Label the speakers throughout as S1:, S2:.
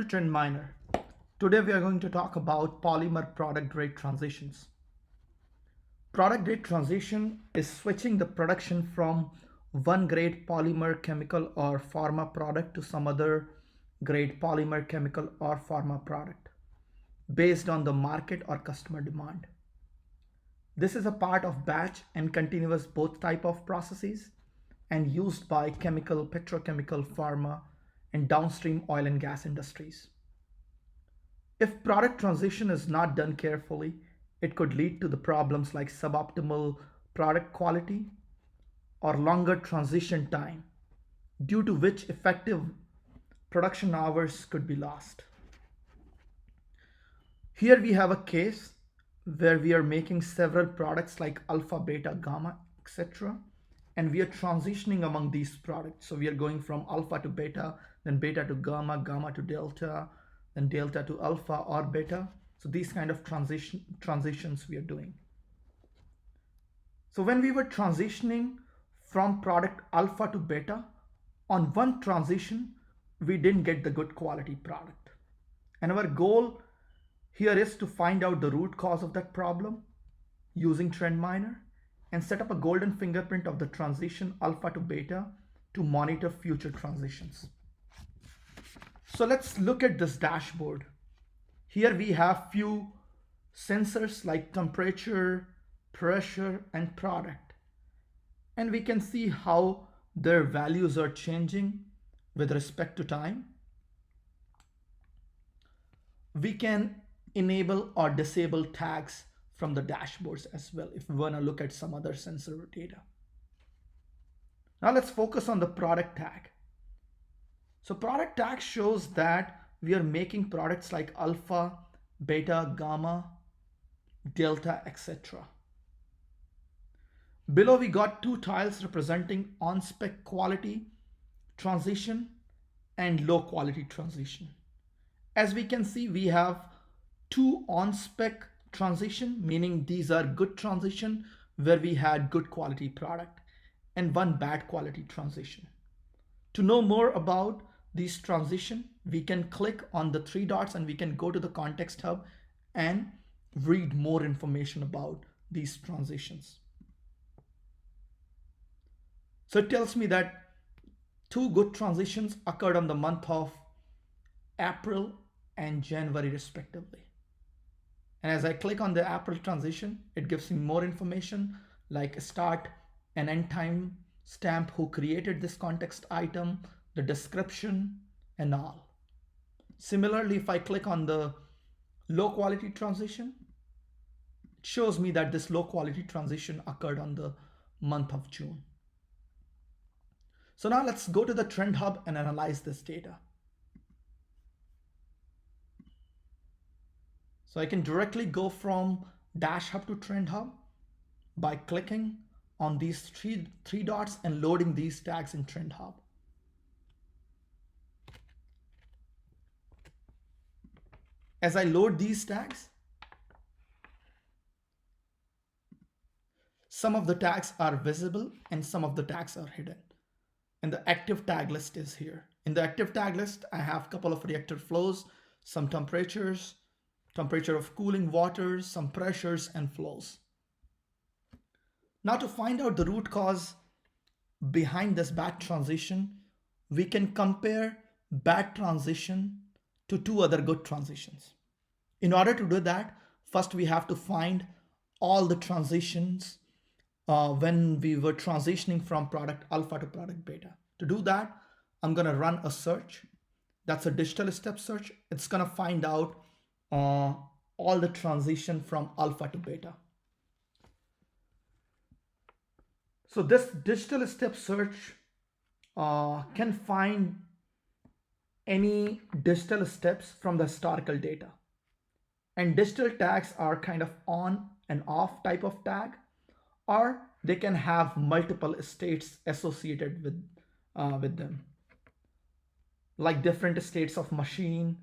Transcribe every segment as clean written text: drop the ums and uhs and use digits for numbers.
S1: Trend Miner. Today we are going to talk about polymer product grade transitions. Product grade transition is switching the production from one grade polymer chemical or pharma product to some other grade polymer chemical or pharma product based on the market or customer demand. This is a part of batch and continuous both type of processes and used by chemical, petrochemical, pharma, and downstream oil and gas industries. If product transition is not done carefully, it could lead to the problems like suboptimal product quality or longer transition time, due to which effective production hours could be lost. Here we have a case where we are making several products like alpha, beta, gamma, etc. And we are transitioning among these products. So we are going from alpha to beta, then beta to gamma, gamma to delta, then delta to alpha or beta. So these kind of transitions we are doing. So when we were transitioning from product alpha to beta, on one transition, we didn't get the good quality product. And our goal here is to find out the root cause of that problem using Trend Miner and set up a golden fingerprint of the transition alpha to beta to monitor future transitions. So let's look at this dashboard. Here we have few sensors like temperature, pressure, and product. And we can see how their values are changing with respect to time. We can enable or disable tags from the dashboards as well if we want to look at some other sensor data. Now let's focus on the product tag. So product tag shows that we are making products like alpha, beta, gamma, delta, etc. Below we got two tiles representing on-spec quality transition and low quality transition. As we can see, we have two on-spec transition, meaning these are good transition where we had good quality product, and one bad quality transition. To know more about these transition, we can click on the three dots and we can go to the context hub and read more information about these transitions. So it tells me that two good transitions occurred on the month of April and January respectively. And as I click on the April transition, it gives me more information like start and end time stamp, who created this context item, the description, and all. Similarly, if I click on the low quality transition, it shows me that this low quality transition occurred on the month of June. So now let's go to the Trend Hub and analyze this data. So I can directly go from Dash Hub to Trend Hub by clicking on these three dots and loading these tags in Trend Hub. As I load these tags, some of the tags are visible and some of the tags are hidden. And the active tag list is here. In the active tag list, I have a couple of reactor flows, some temperatures, temperature of cooling waters, some pressures and flows. Now to find out the root cause behind this bad transition, we can compare bad transition to two other good transitions. In order to do that, first we have to find all the transitions when we were transitioning from product alpha to product beta. To do that, I'm going to run a search. That's a digital step search. It's going to find out all the transition from alpha to beta. So this digital step search can find any digital steps from the historical data. And digital tags are kind of on and off type of tag, or they can have multiple states associated with them, like different states of machine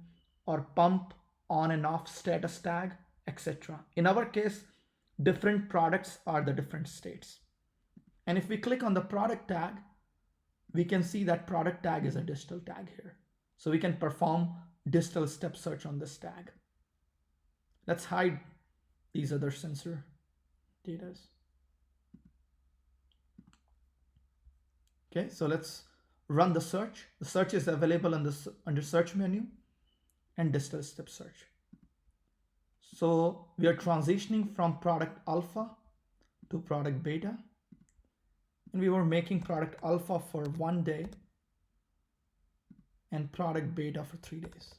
S1: or pump, on and off status tag, etc. In our case, different products are the different states. And if we click on the product tag, we can see that product tag is a digital tag here. So we can perform distal step search on this tag. Let's hide these other sensor data. Okay, so let's run the search. The search is available under search menu and distal step search. So we are transitioning from product alpha to product beta, and we were making product alpha for 1 day and product beta for 3 days.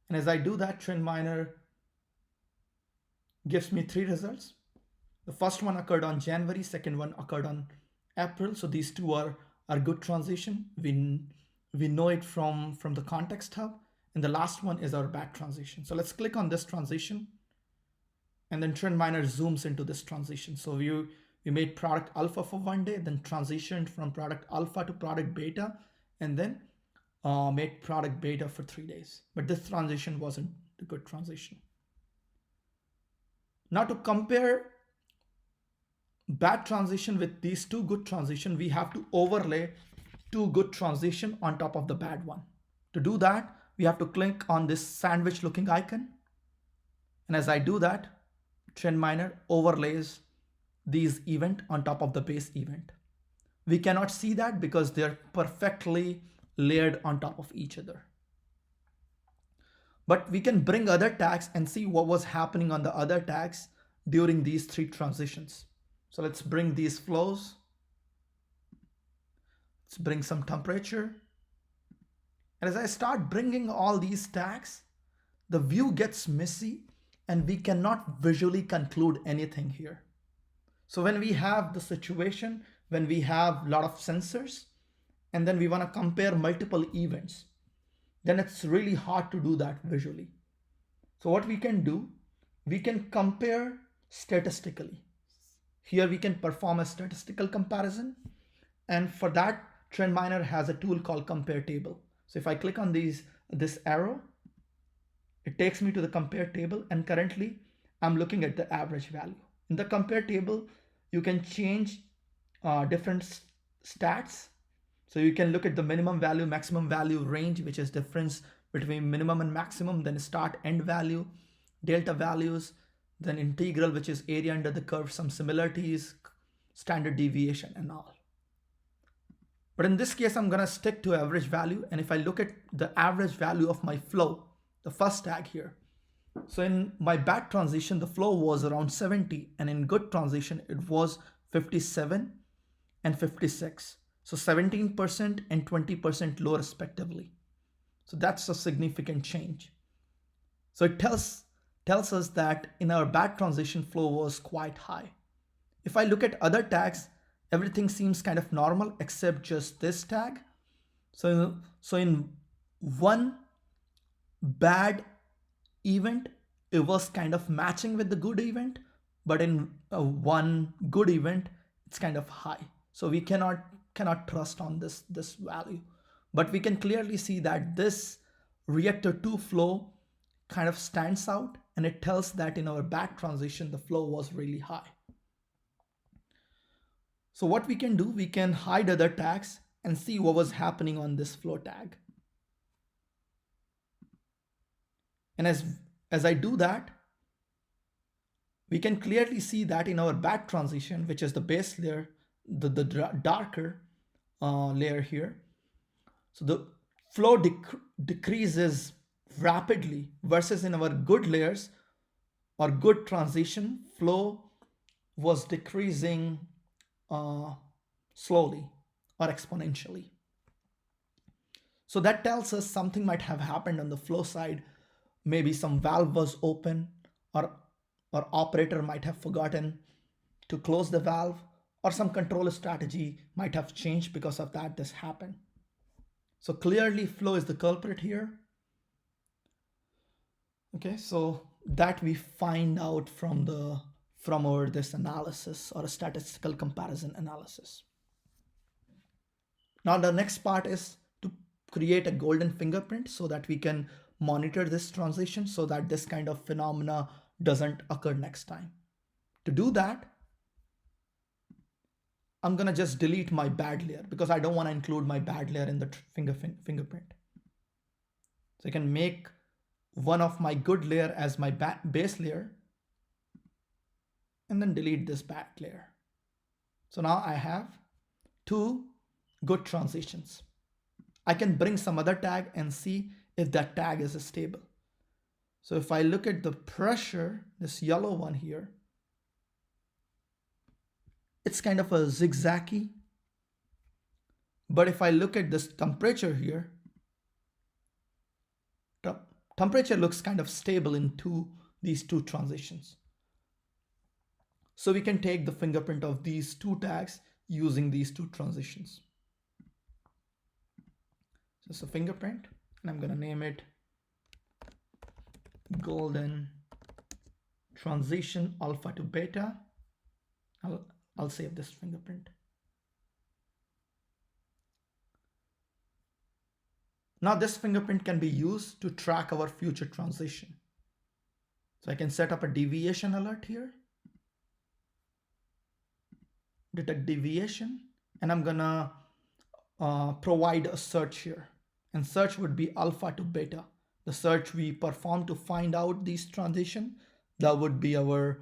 S1: And as I do that, TrendMiner gives me 3 results. The first one occurred on January, second one occurred on April. So these two are good transition. We know it from the context hub. And the last one is our bad transition. So let's click on this transition. And then TrendMiner zooms into this transition. So we made product alpha for 1 day, then transitioned from product alpha to product beta, and then made product beta for 3 days. But this transition wasn't a good transition. Now to compare bad transition with these two good transition, we have to overlay two good transition on top of the bad one. To do that, we have to click on this sandwich looking icon. And as I do that, TrendMiner overlays these event on top of the base event. We cannot see that because they're perfectly layered on top of each other. But we can bring other tags and see what was happening on the other tags during these 3 transitions. So let's bring these flows. Let's bring some temperature. And as I start bringing all these tags, the view gets messy and we cannot visually conclude anything here. So when we have the situation, when we have a lot of sensors, and then we want to compare multiple events, then it's really hard to do that visually. So what we can do, we can compare statistically. Here we can perform a statistical comparison. And for that, TrendMiner has a tool called compare table. So if I click on this arrow, it takes me to the compare table, and currently I'm looking at the average value. In the compare table, you can change different stats. So you can look at the minimum value, maximum value range, which is difference between minimum and maximum, then start end value, delta values, then integral, which is area under the curve, some similarities, standard deviation and all. But in this case, I'm going to stick to average value. And if I look at the average value of my flow, the first tag here. So in my bad transition, the flow was around 70, and in good transition, it was 57 and 56. So 17% and 20% low respectively. So that's a significant change. So it tells us that in our bad transition, flow was quite high. If I look at other tags, everything seems kind of normal except just this tag. So in one bad event, it was kind of matching with the good event, but in one good event, it's kind of high. So we cannot trust on this value, but we can clearly see that this reactor 2 flow kind of stands out, and it tells that in our bad transition, the flow was really high. So what we can do, we can hide other tags and see what was happening on this flow tag. And as I do that, we can clearly see that in our bad transition, which is the base layer, the darker layer here. So the flow decreases rapidly versus in our good layers or good transition, flow was decreasing slowly or exponentially. So that tells us something might have happened on the flow side. Maybe some valve was open, or operator might have forgotten to close the valve, or some control strategy might have changed because of that this happened. So clearly flow is the culprit here. Okay, so that we find out from our this analysis or a statistical comparison analysis. Now the next part is to create a golden fingerprint so that we can monitor this transition so that this kind of phenomena doesn't occur next time. To do that, I'm gonna just delete my bad layer because I don't want to include my bad layer in the fingerprint. So I can make one of my good layer as my base layer and then delete this bad layer. So now I have two good transitions. I can bring some other tag and see if that tag is stable. So if I look at the pressure, this yellow one here, it's kind of a zigzaggy. But if I look at this temperature here, temperature looks kind of stable in these two transitions. So we can take the fingerprint of these two tags using these two transitions. So it's a fingerprint, and I'm going to name it golden transition alpha to beta. I'll save this fingerprint. Now this fingerprint can be used to track our future transition. So I can set up a deviation alert here, detect deviation, and I'm gonna provide a search here. And search would be alpha to beta. The search we perform to find out these transition, that would be our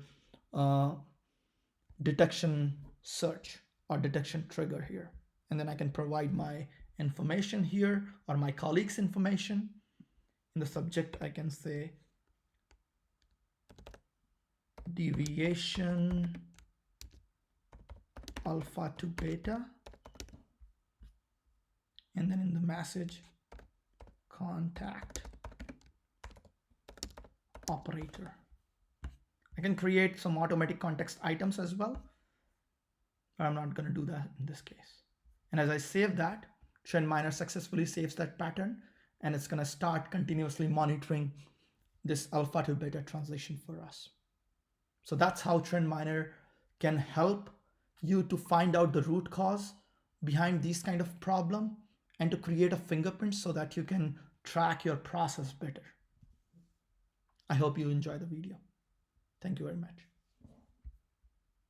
S1: detection search or detection trigger here. And then I can provide my information here or my colleague's information. In the subject, I can say deviation alpha to beta. And then in the message, contact operator. I can create some automatic context items as well, but I'm not going to do that in this case. And as I save that, Trend Miner successfully saves that pattern, and it's going to start continuously monitoring this alpha to beta transition for us. So that's how Trend Miner can help you to find out the root cause behind these kind of problem and to create a fingerprint so that you can track your process better. I hope you enjoy the video. Thank you very much.